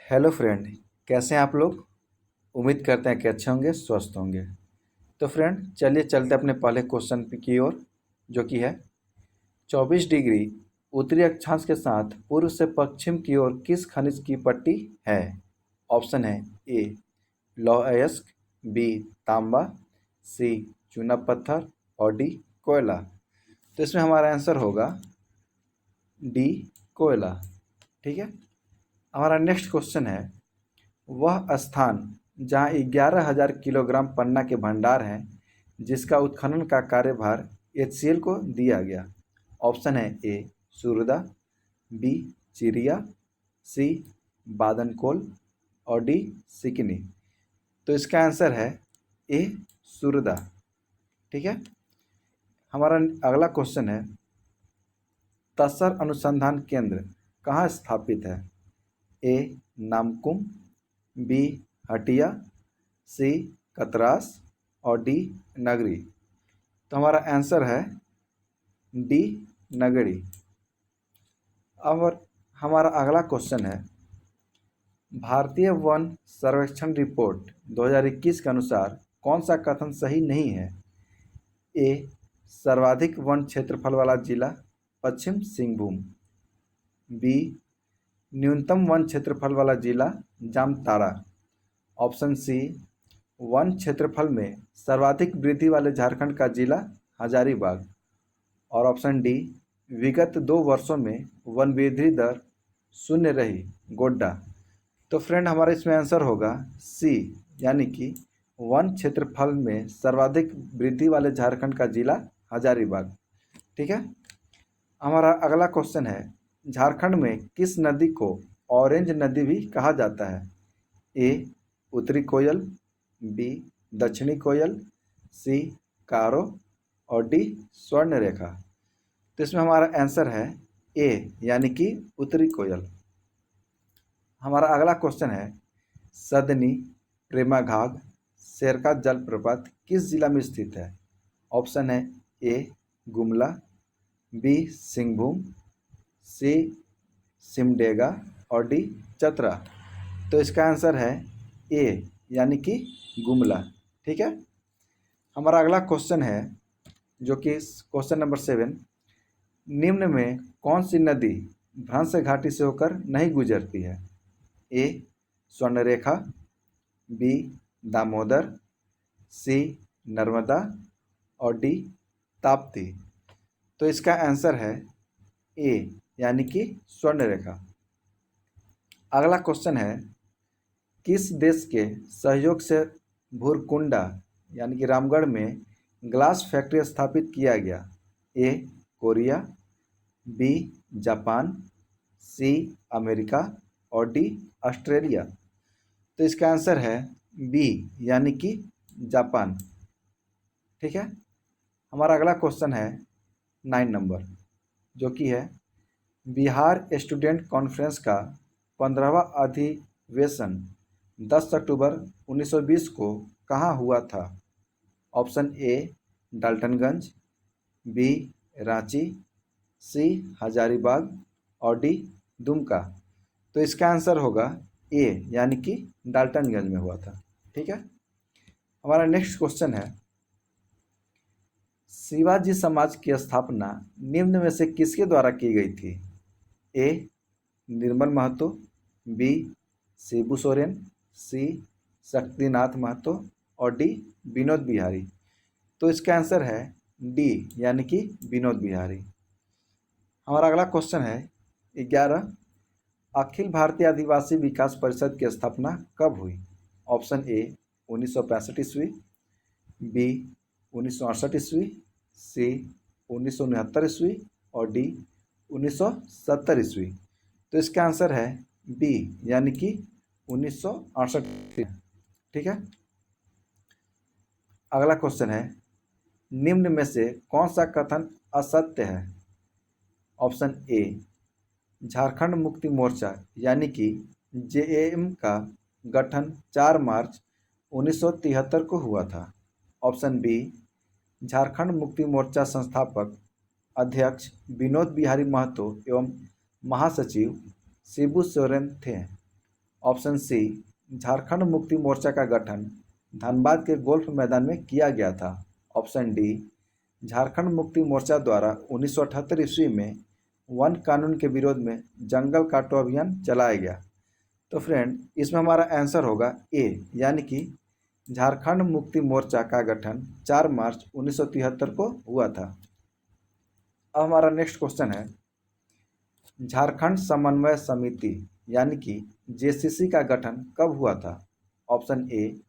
Hello friend. कैसे हैं आप लोग। उम्मीद करते हैं कि अच्छे होंगे, स्वस्थ होंगे। तो फ्रेंड चलिए चलते अपने पहले क्वेश्चन की ओर, जो कि है 24 डिग्री उत्तरी अक्षांश के साथ पूर्व से पश्चिम की ओर किस खनिज की पट्टी है। ऑप्शन है ए लौह अयस्क, बी तांबा, सी चूना पत्थर और डी कोयला। तो इसमें हमारा आंसर होगा डी कोयला। ठीक है। हमारा नेक्स्ट क्वेश्चन है वह स्थान जहाँ 11,000 किलोग्राम पन्ना के भंडार हैं जिसका उत्खनन का कार्यभार HCL को दिया गया। ऑप्शन है ए सुरदा, बी चिरिया, सी बादनकोल और डी सिकनी। तो इसका आंसर है ए सुरदा। ठीक है। हमारा अगला क्वेश्चन है तसर अनुसंधान केंद्र कहाँ स्थापित है। ए नामकुम, बी हटिया, सी कतरास और डी नगरी। तो हमारा आंसर है डी नगरी। अब हमारा अगला क्वेश्चन है भारतीय वन सर्वेक्षण रिपोर्ट 2021 के अनुसार कौन सा कथन सही नहीं है। ए सर्वाधिक वन क्षेत्रफल वाला जिला पश्चिम सिंहभूम, बी न्यूनतम वन क्षेत्रफल वाला जिला जामताड़ा, ऑप्शन सी वन क्षेत्रफल में सर्वाधिक वृद्धि वाले झारखंड का जिला हजारीबाग, और ऑप्शन डी विगत 2 वर्षों में वन वृद्धि दर शून्य रही गोड्डा। तो फ्रेंड हमारा इसमें आंसर होगा सी, यानी कि वन क्षेत्रफल में सर्वाधिक वृद्धि वाले झारखंड का जिला हजारीबाग। ठीक है। हमारा अगला क्वेश्चन है झारखंड में किस नदी को ऑरेंज नदी भी कहा जाता है। ए उत्तरी कोयल, बी दक्षिणी कोयल, सी कारो और डी स्वर्ण रेखा। तो इसमें हमारा आंसर है ए, यानी कि उत्तरी कोयल। हमारा अगला क्वेश्चन है सदनी प्रेमाघाग शेरका जलप्रपात किस जिला में स्थित है। ऑप्शन है ए गुमला, बी सिंहभूम, सी सिमडेगा और डी चतरा। तो इसका आंसर है ए, यानी कि गुमला। ठीक है। हमारा अगला क्वेश्चन है जो कि क्वेश्चन नंबर 7, निम्न में कौन सी नदी भ्रंश घाटी से होकर नहीं गुजरती है। ए स्वर्णरेखा, बी दामोदर, सी नर्मदा और डी ताप्ती। तो इसका आंसर है ए, यानी कि स्वर्णरेखा। अगला क्वेश्चन है किस देश के सहयोग से भूरकुंडा यानी कि रामगढ़ में ग्लास फैक्ट्री स्थापित किया गया। A Korea, B Japan, C America और डी ऑस्ट्रेलिया। तो इसका आंसर है बी, यानी कि जापान। ठीक है। हमारा अगला क्वेश्चन है 9 नंबर, जो कि है बिहार स्टूडेंट कॉन्फ्रेंस का 15वां अधिवेशन 10 अक्टूबर 1920 को कहाँ हुआ था। Option A Daltonganj, B Ranchi, C Hazaribagh और डी दुमका। तो इसका आंसर होगा ए, यानी कि डाल्टनगंज में हुआ था। ठीक है। हमारा नेक्स्ट क्वेश्चन है शिवाजी समाज की स्थापना निम्न में से किसके द्वारा की गई थी। ए निर्मल महतो, बी शिबू सोरेन, सी शक्तिनाथ महतो और डी विनोद बिहारी। तो इसका आंसर है डी, यानी कि विनोद बिहारी। हमारा अगला क्वेश्चन है 11, अखिल भारतीय आदिवासी विकास परिषद की स्थापना कब हुई। ऑप्शन ए 1965 ईस्वी, बी 1968 ईस्वी, सी 1969 ईस्वी और डी 1970 ईस्वी। तो इसका आंसर है बी, यानी कि 1968। ठीक है। अगला क्वेश्चन है निम्न में से कौन सा कथन असत्य है। ऑप्शन ए झारखंड मुक्ति मोर्चा यानी कि JAM का गठन 4 मार्च 1973 को हुआ था। ऑप्शन बी झारखंड मुक्ति मोर्चा संस्थापक अध्यक्ष विनोद बिहारी महतो एवं महासचिव शिबू सोरेन थे। ऑप्शन सी, झारखंड मुक्ति मोर्चा का गठन धनबाद के गोल्फ मैदान में किया गया था। ऑप्शन डी, झारखंड मुक्ति मोर्चा द्वारा 1978 ईस्वी में वन कानून के विरोध में जंगल काटो अभियान चलाया गया। तो फ्रेंड इसमें हमारा आंसर होगा ए, यानी कि झारखंड मुक्ति मोर्चा का गठन 4 मार्च 1973 को हुआ था। अब हमारा नेक्स्ट क्वेश्चन है, झारखंड समन्वय समिति यानी कि जेसीसी का गठन कब हुआ था। ऑप्शन ए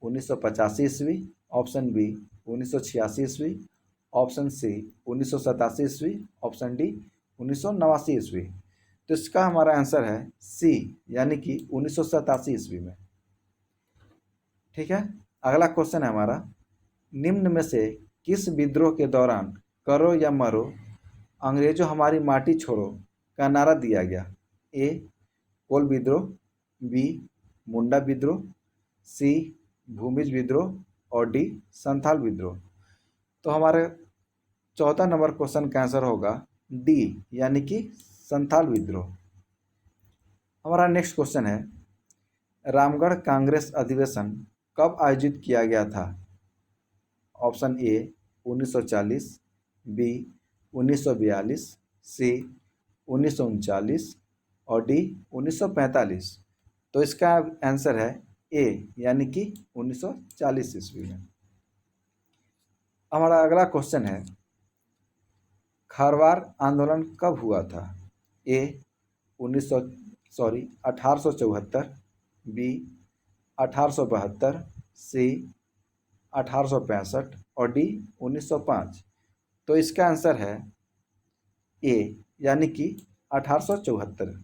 1985 ईस्वी, ऑप्शन बी 1986 ईस्वी, ऑप्शन सी 1987 ईस्वी, ऑप्शन डी 1989 ईस्वी। तो इसका हमारा आंसर है सी, यानी कि 1987 ईस्वी में। ठीक है, अगला क्वेश्चन है हमारा, निम्न में से किस विद्रोह के दौरान करो या मरो अंग्रेजों हमारी माटी छोड़ो का नारा दिया गया। ए कोल विद्रोह, बी मुंडा विद्रोह, सी भूमिज विद्रोह और डी संथाल विद्रोह। तो हमारे 14 नंबर क्वेश्चन का आंसर होगा डी, यानी कि संथाल विद्रोह। हमारा नेक्स्ट क्वेश्चन है, रामगढ़ कांग्रेस अधिवेशन कब आयोजित किया गया था। ऑप्शन ए 1940, बी 1942, सी 1939 और डी 1945। तो इसका आंसर है ए, यानी कि 1940 ईस्वी में। हमारा अगला क्वेश्चन है, खारवार आंदोलन कब हुआ था। ए 1874, बी 1872, सी 1865 और डी 1905। तो इसका आंसर है ए, यानी कि 1874।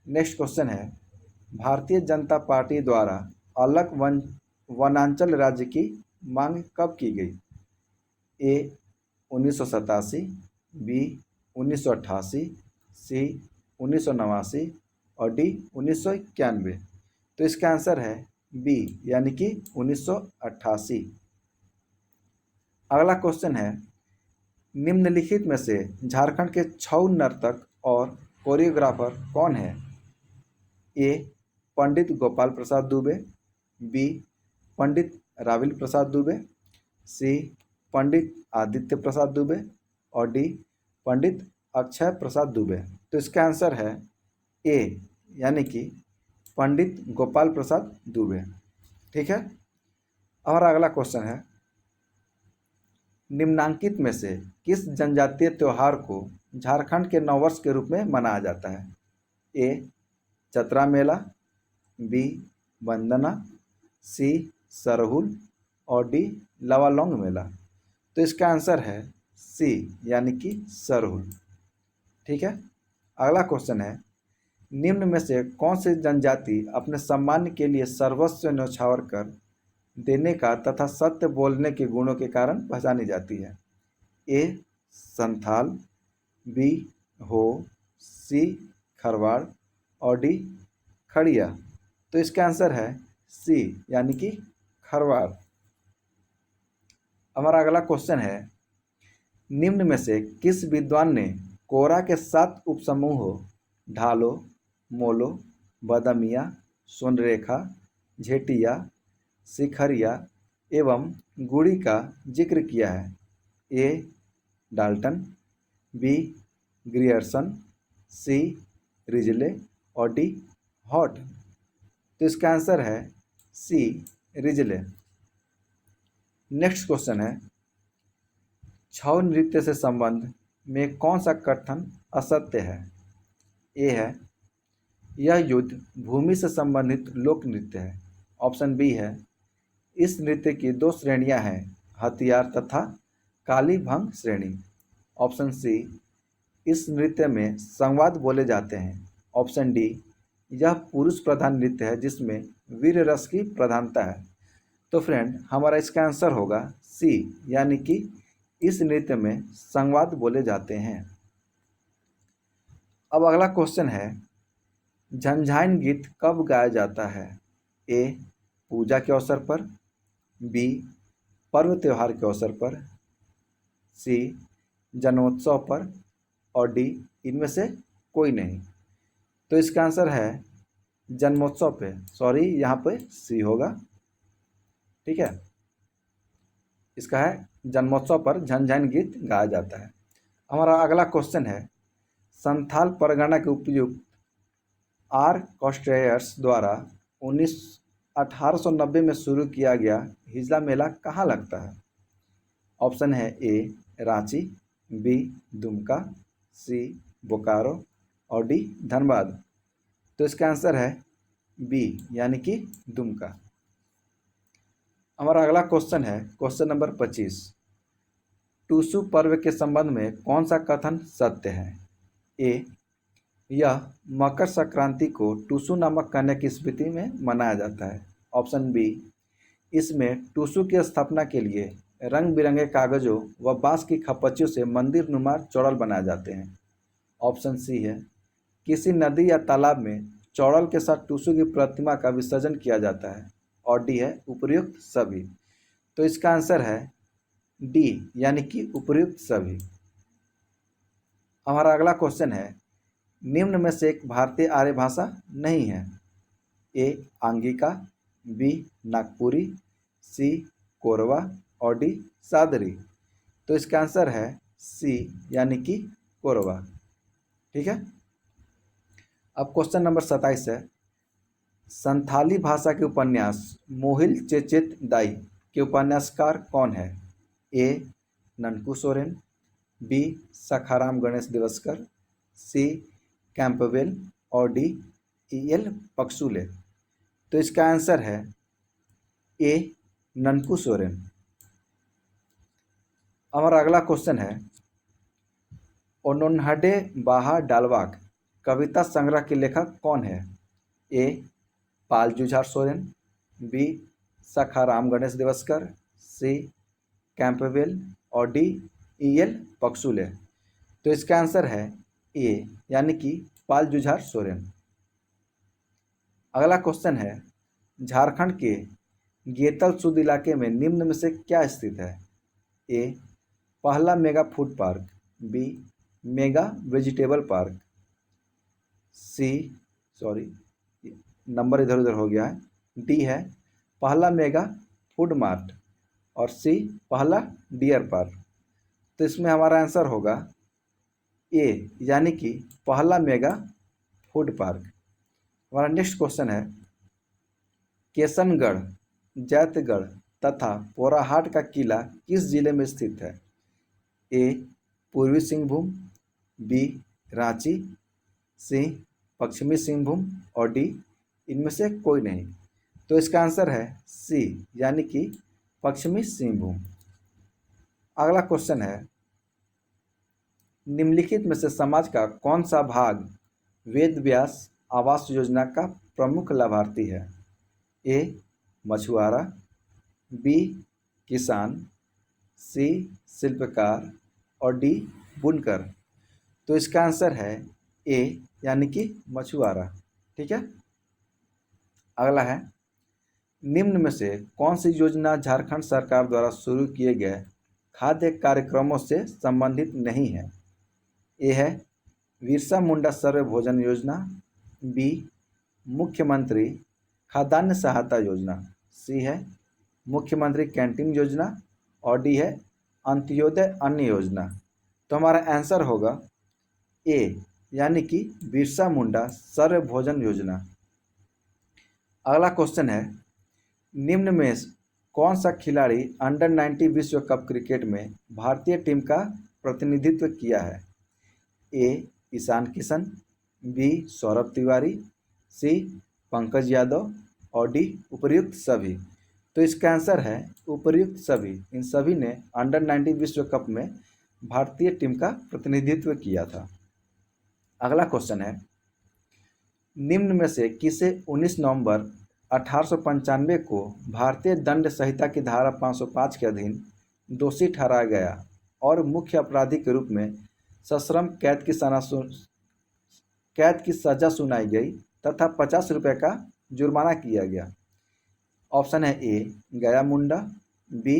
नेक्स्ट क्वेश्चन है, भारतीय जनता पार्टी द्वारा अलग वनांचल राज्य की मांग कब की गई। ए 1987, बी 1988, सी 1989 और डी 1991। तो इसका आंसर है बी, यानी कि 1988। अगला क्वेश्चन है, निम्नलिखित में से झारखंड के छऊ नर्तक और कोरियोग्राफर कौन है। ए पंडित गोपाल प्रसाद दुबे, बी पंडित राविल प्रसाद दुबे, सी पंडित आदित्य प्रसाद दुबे और डी पंडित अक्षय प्रसाद दुबे। तो इसका आंसर है ए, यानी कि पंडित गोपाल प्रसाद दुबे। ठीक है, हमारा अगला क्वेश्चन है, निम्नांकित में से किस जनजातीय त्योहार को झारखंड के नववर्ष के रूप में मनाया जाता है। ए चतरा मेला, बी वंदना, सी सरहुल और डी लवालोंग मेला। तो इसका आंसर है सी, यानी कि सरहुल। ठीक है, अगला क्वेश्चन है, निम्न में से कौन सी जनजाति अपने सम्मान के लिए सर्वस्व न्यौछावर कर देने का तथा सत्य बोलने के गुणों के कारण पहचानी जाती है। ए संथाल, बी हो, सी खरवाड़ और डी खड़िया। तो इसका आंसर है सी, यानी कि खरवाड़। हमारा अगला क्वेश्चन है, निम्न में से किस विद्वान ने कोरा के 7 उपसमूहों ढालो, मोलो, बदमिया, सोनरेखा, झेटिया, शिखरिया एवं गुड़ी का जिक्र किया है। ए डाल्टन, बी ग्रियर्सन, सी रिजले और डी हॉट। तो इसका आंसर है सी रिजले। नेक्स्ट क्वेश्चन है, छऊ नृत्य से संबंध में कौन सा कथन असत्य है। ए है, यह युद्ध भूमि से संबंधित लोक नृत्य है। ऑप्शन बी है, इस नृत्य की 2 श्रेणियां हैं, हथियार तथा काली भंग श्रेणी। ऑप्शन सी, इस नृत्य में संवाद बोले जाते हैं। ऑप्शन डी, यह पुरुष प्रधान नृत्य है जिसमें वीर रस की प्रधानता है। तो फ्रेंड हमारा इसका आंसर होगा सी, यानी कि इस नृत्य में संवाद बोले जाते हैं। अब अगला क्वेश्चन है, झंझाइन गीत कब गाया जाता है। ए पूजा के अवसर पर, बी पर्व त्योहार के अवसर पर, सी जन्मोत्सव पर और डी इनमें से कोई नहीं। तो इसका आंसर है जन्मोत्सव पे, सॉरी यहाँ पे सी होगा, ठीक है। इसका है जन्मोत्सव पर झनझन गीत गाया जाता है। हमारा अगला क्वेश्चन है, संथाल परगना के उपयुक्त आर कॉस्ट्रेयर्स द्वारा 1890 में शुरू किया गया हिजला मेला कहाँ लगता है? ऑप्शन है ए रांची, बी दुमका, सी बोकारो और डी धनबाद। तो इसका आंसर है बी यानी कि दुमका। हमारा अगला क्वेश्चन है क्वेश्चन नंबर 25, टूसू पर्व के संबंध में कौन सा कथन सत्य है? ए यह मकर संक्रांति को टूसू नामक कन्या की स्मृति में मनाया जाता है। ऑप्शन बी इसमें टूसू की स्थापना के लिए रंग बिरंगे कागजों व बांस की खपच्चियों से मंदिर नुमा चौड़ल बनाए जाते हैं। ऑप्शन सी है किसी नदी या तालाब में चौड़ल के साथ टूसू की प्रतिमा का विसर्जन किया जाता है। और डी है उपर्युक्त सभी। तो इसका आंसर है डी यानी कि उपर्युक्त सभी। हमारा अगला क्वेश्चन है, निम्न में से एक भारतीय आर्य भाषा नहीं है? ए आंगिका, बी नागपुरी, सी कोरवा और डी सादरी। तो इसका आंसर है सी यानी कि कोरवा, ठीक है। अब क्वेश्चन नंबर 27 है, संथाली भाषा के उपन्यास मोहिल चेचेत दाई के उपन्यासकार कौन है? ए ननकू सोरेन, बी सखाराम गणेश दिवसकर, सी कैंपबेल और डी ई.एल. पक्सुले। तो इसका आंसर है ए ननकू सोरेन। हमारा अगला क्वेश्चन है, ओनोन्हाडे बाहा डालवाक कविता संग्रह के लेखक कौन है? ए पाल जुझार सोरेन, बी सखाराम गणेश दिवसकर, सी कैंपबेल और डी ई.एल. पक्सुले। तो इसका आंसर है ए यानी कि पाल जुझार सोरेन। अगला क्वेश्चन है, झारखंड के गेतल सूद इलाके में निम्न में से क्या स्थित है? ए पहला mega food park, B mega vegetable park, C sorry number इधर उधर हो गया है, डी है पहला मेगा फूड मार्ट और सी पहला डियर पार्क। तो इसमें हमारा आंसर होगा ए यानी कि पहला मेगा फूड पार्क। हमारा नेक्स्ट क्वेश्चन है, किशनगढ़, जैतगढ़ तथा पोराहाट का किला किस जिले में स्थित है? ए पूर्वी सिंहभूम, बी रांची, सी पश्चिमी सिंहभूम और डी इनमें से कोई नहीं। तो इसका आंसर है सी यानी कि पश्चिमी सिंहभूम। अगला क्वेश्चन है, निम्नलिखित में से समाज का कौन सा भाग वेद व्यास आवास योजना का प्रमुख लाभार्थी है? ए मछुआरा, बी किसान, सी शिल्पकार और डी बुनकर। तो इसका आंसर है ए यानी कि मछुआरा, ठीक है। अगला है, निम्न में से कौन सी योजना झारखंड सरकार द्वारा शुरू किए गए खाद्य कार्यक्रमों से संबंधित नहीं है? ए है बिरसा मुंडा सर्व भोजन योजना, बी मुख्यमंत्री खाद्यान्न सहायता योजना, सी है मुख्यमंत्री कैंटीन योजना और डी है अंत्योदय अन्न योजना। तो हमारा आंसर होगा ए यानी कि बिरसा मुंडा सर्व भोजन योजना। अगला क्वेश्चन है, निम्न में कौन सा खिलाड़ी अंडर 90 विश्व कप क्रिकेट में भारतीय टीम का प्रतिनिधित्व किया है? ए ईशान किशन, बी सौरभ तिवारी, सी पंकज यादव और डी उपर्युक्त सभी। तो इसका आंसर है उपर्युक्त सभी। इन सभी ने अंडर 90 विश्व कप में भारतीय टीम का प्रतिनिधित्व किया था। अगला क्वेश्चन है, निम्न में से किसे 19 नवंबर 1895 को भारतीय दंड संहिता की धारा 505 के अधीन दोषी ठहराया गया और मुख्य अपराधी के रूप में सश्रम कैद की सजा सुनाई गई तथा 50 रुपये का जुर्माना किया गया? ऑप्शन है ए गया मुंडा, बी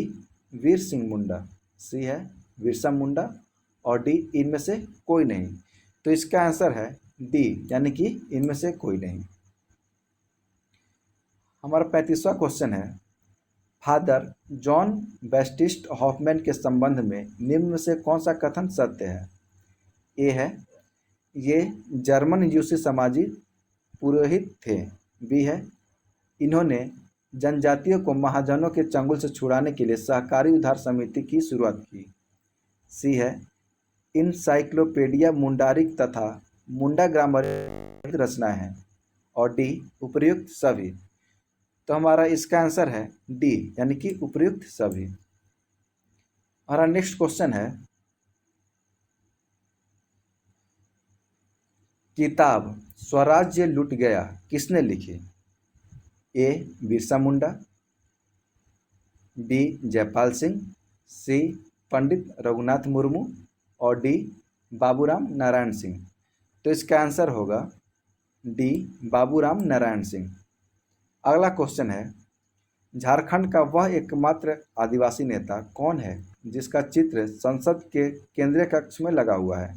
वीर सिंह मुंडा, सी है बिरसा मुंडा और डी इनमें से कोई नहीं। तो इसका आंसर है डी यानी कि इनमें से कोई नहीं। हमारा 35वां क्वेश्चन है, फादर जॉन बैप्टिस्ट हॉफमैन के संबंध में निम्न में से कौन सा कथन सत्य है? ए है, ये जर्मन यूसी समाजी पुरोहित थे। बी है, इन्होंने जनजातियों को महाजनों के चंगुल से छुड़ाने के लिए सहकारी उद्धार समिति की शुरुआत की। सी है, इनसाइक्लोपीडिया मुंडारिक तथा मुंडा ग्रामर रचनाएं हैं। और डी, उपर्युक्त सभी। तो हमारा इसका आंसर है डी, यानी कि उपर्युक्त सभी। हमारा नेक्स्ट क्वेश्चन है, किताब स्वराज्य लुट गया किसने लिखी? ए, बिरसा मुंडा। बी, जयपाल सिंह। सी, पंडित रघुनाथ मुर्मू। और डी, बाबूराम नारायण सिंह। तो इसका आंसर होगा डी, बाबूराम नारायण सिंह। अगला क्वेश्चन है, झारखंड का वह एकमात्र आदिवासी नेता कौन है जिसका चित्र संसद के केंद्रीय कक्ष में लगा हुआ है?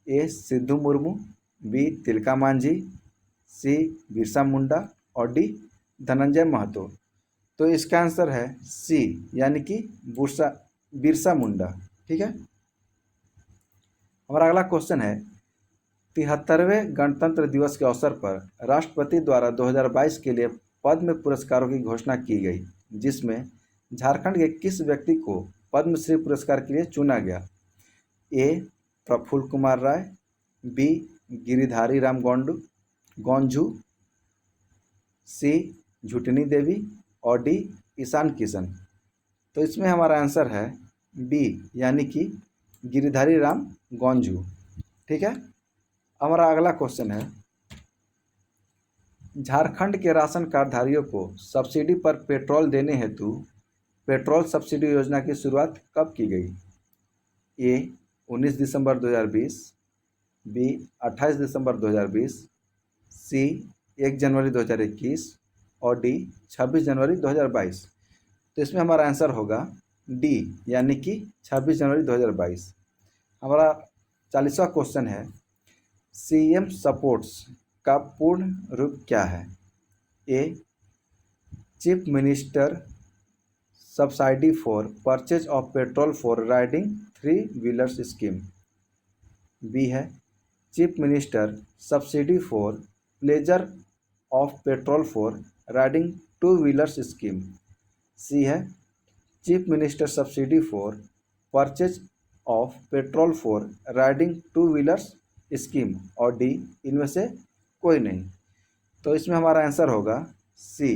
ए, सिद्धू मुर्मू। बी, तिलका मांझी। सी, बिरसा मुंडा। और डी, धनंजय महतो। तो इसका आंसर है सी, यानी कि बिरसा मुंडा। ठीक है। हमारा अगला क्वेश्चन है, 73वें गणतंत्र दिवस के अवसर पर राष्ट्रपति द्वारा 2022 के लिए पद्म पुरस्कारों की घोषणा की गई, जिसमें झारखंड के किस व्यक्ति को पद्मश्री पुरस्कार के लिए चुना गया? ए, प्रफुल्ल कुमार राय। बी, गिरिधारी राम गौंझू। सी, झुटनी देवी। और डी, ईशान किशन। तो इसमें हमारा आंसर है बी, यानी कि गिरिधारी राम गौंझू। ठीक है। हमारा अगला क्वेश्चन है, झारखंड के राशन कार्डधारियों को सब्सिडी पर पेट्रोल देने हेतु पेट्रोल सब्सिडी योजना की शुरुआत कब की गई? ए, 19 दिसंबर 2020। बी, 28 दिसंबर 2020। सी, 1 जनवरी 2021। और डी, 26 जनवरी 2022। तो इसमें हमारा आंसर होगा डी, यानी कि 26 जनवरी 2022। हमारा 40वां क्वेश्चन है, सीएम सपोर्ट्स का पूर्ण रूप क्या है? A, chief minister subsidy for purchase of petrol for riding 3 wheelers scheme. B है, chief minister subsidy for pleasure of petrol for riding 2 wheelers scheme. C है, chief minister subsidy for purchase of petrol for riding 2 wheelers scheme. और D, इनमें से कोई नहीं। तो इसमें हमारा आंसर होगा सी।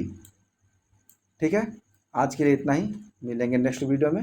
ठीक है। आज के लिए इतना ही, मिलेंगे नेक्स्ट वीडियो में।